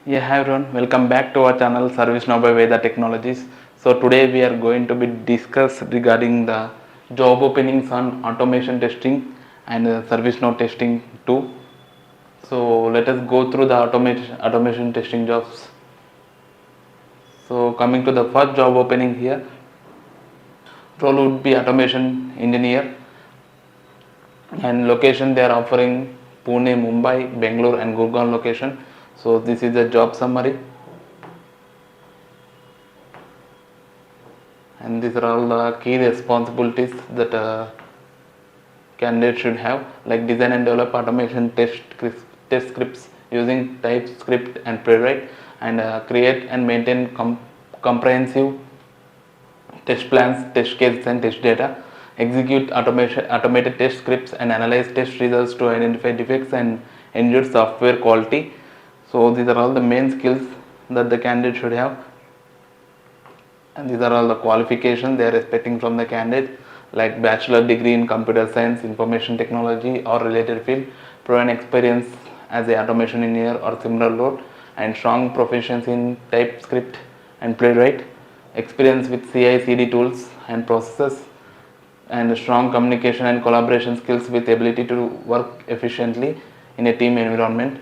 Yeah, hi everyone. Welcome back to our channel ServiceNow by Veda Technologies. So today we are going to be discuss regarding the job openings on automation testing and ServiceNow testing too. So let us go through the automation testing jobs. So coming to the first job opening here, role would be automation engineer, and location they are offering Pune, Mumbai, Bangalore and Gurgaon location. So this is the job summary. And these are all the key responsibilities that candidates should have, like design and develop automation test scripts using TypeScript and Playwright, and create and maintain comprehensive test plans, test cases and test data, execute automated test scripts and analyze test results to identify defects and ensure software quality. So these are all the main skills that the candidate should have, and these are all the qualifications they are expecting from the candidate, like bachelor degree in computer science, information technology or related field, proven experience as a automation engineer or similar role, and strong proficiency in TypeScript and Playwright, experience with CI/CD tools and processes, and strong communication and collaboration skills with ability to work efficiently in a team environment.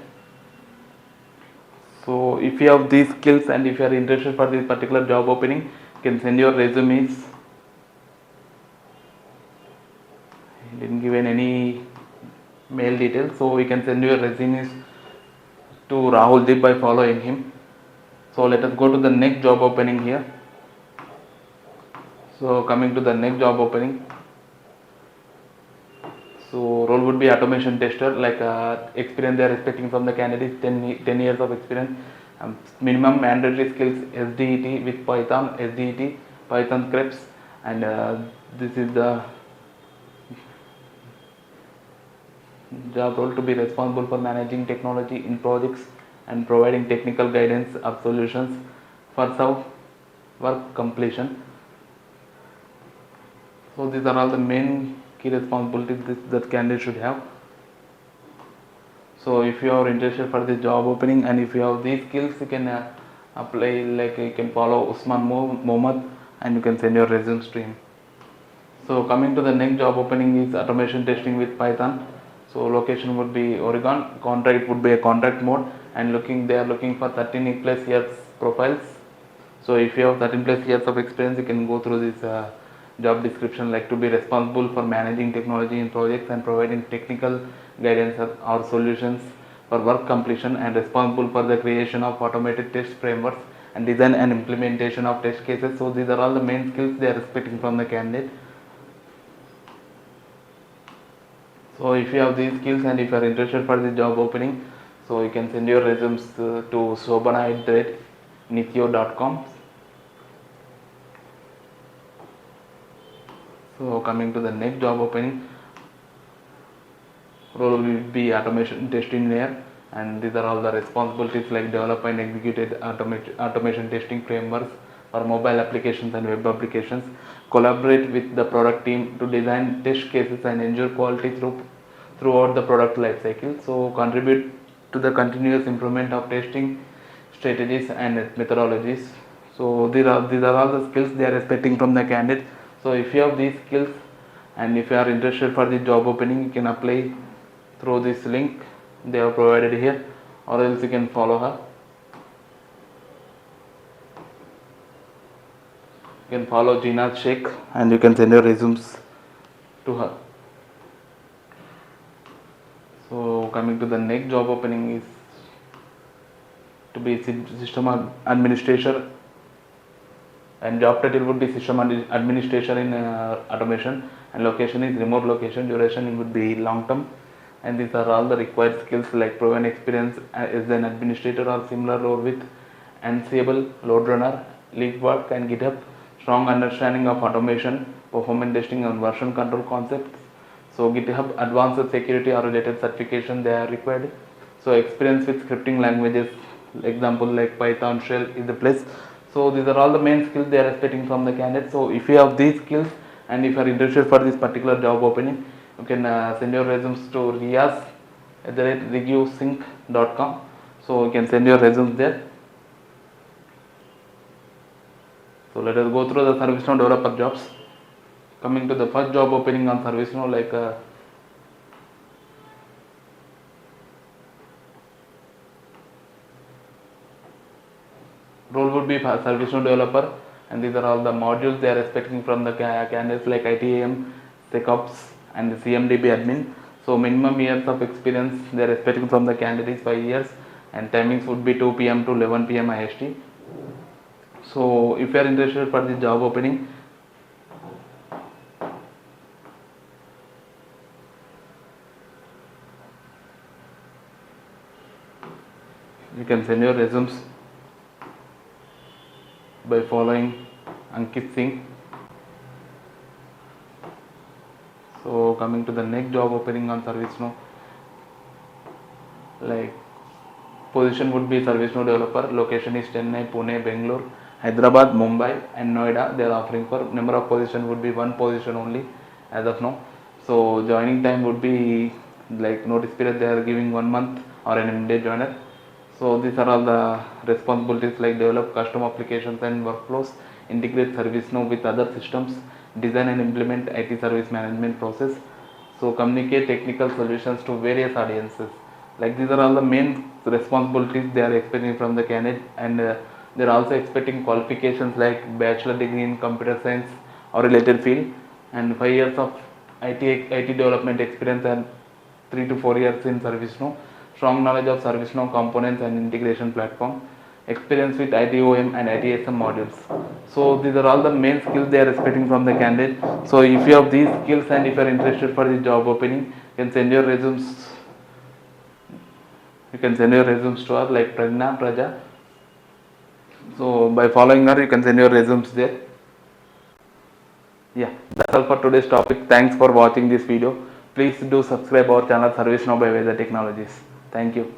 So if you have these skills and if you are interested for this particular job opening, you can send your resumes. He didn't give any mail details, so we can send your resumes to Rahul Deep by following him. So let us go to the next job opening here. So coming to the next job opening, so role would be automation tester, like experience they are expecting from the candidate 10 years of experience, minimum mandatory skills SDET with Python, SDET, Python scripts, and this is the job role to be responsible for managing technology in projects and providing technical guidance of solutions for some work completion. So these are all the main key responsibilities that candidate should have. So if you are interested for this job opening and if you have these skills, you can apply, like you can follow Usman Mohammed and you can send your resume to him. So coming to the next job opening is automation testing with Python. So location would be Oregon, contract would be a contract mode, and they are looking for 13 plus years profiles. So if you have 13 plus years of experience, you can go through this job description, like to be responsible for managing technology in projects and providing technical guidance or solutions for work completion, and responsible for the creation of automated test frameworks and design and implementation of test cases. So these are all the main skills they are expecting from the candidate. So if you have these skills and if you are interested for the job opening, so you can send your resumes to sobana@nithyo.com. So coming to the next job opening, role will be automation test engineer, and these are all the responsibilities, like develop and execute automation testing frameworks for mobile applications and web applications, collaborate with the product team to design test cases and ensure quality throughout the product life cycle. So contribute to the continuous improvement of testing strategies and methodologies. So these are all the skills they are expecting from the candidate. So if you have these skills and if you are interested for the job opening, you can apply through this link they have provided here, or else you can follow her. You can follow Jinat Sheikh and you can send your resumes to her. So coming to the next job opening is to be system administrator, and job title would be system administrator in automation, and location is remote location, duration would be long term, and these are all the required skills, like proven experience as an administrator or similar role with Ansible, LoadRunner, LeapWork and GitHub, strong understanding of automation, performance testing and version control concepts. So GitHub advanced security or related certification they are required. So experience with scripting languages, example like Python, Shell is the place. So these are all the main skills they are expecting from the candidate. So if you have these skills and if you are interested for this particular job opening, you can send your resumes to riaz@regiosync.com. So you can send your resumes there. So let us go through the ServiceNow developer jobs. Coming to the first job opening on ServiceNow, role would be for ServiceNow developer, and these are all the modules they are expecting from the candidates like ITAM, SecOps, and the CMDB admin. So minimum years of experience they are expecting from the candidates 5 years, and timings would be 2 p.m. to 11 p.m. IST. So if you are interested for the job opening, you can send your resumes by following Ankit Singh. So coming to the next job opening on ServiceNow, like position would be ServiceNow developer. Location is Chennai, Pune, Bangalore, Hyderabad, Mumbai, and Noida. They are offering for number of position would be one position only as of now. So joining time would be like notice period they are giving 1 month or an immediate joiner. So these are all the responsibilities like develop custom applications and workflows, integrate ServiceNow with other systems, design and implement IT service management process. So communicate technical solutions to various audiences. Like these are all the main responsibilities they are expecting from the candidate, and they are also expecting qualifications like bachelor degree in computer science or related field, and 5 years of IT development experience, and 3 to 4 years in ServiceNow, strong knowledge of ServiceNow components and integration platform, experience with ITOM and ITSM modules. So these are all the main skills they are expecting from the candidate. So if you have these skills and if you are interested for the job opening, you can send your resumes. You can send your resumes to us like Pragna Praja. So by following her, you can send your resumes there. Yeah, that's all for today's topic. Thanks for watching this video. Please do subscribe our channel ServiceNow by Veda Technologies. Thank you.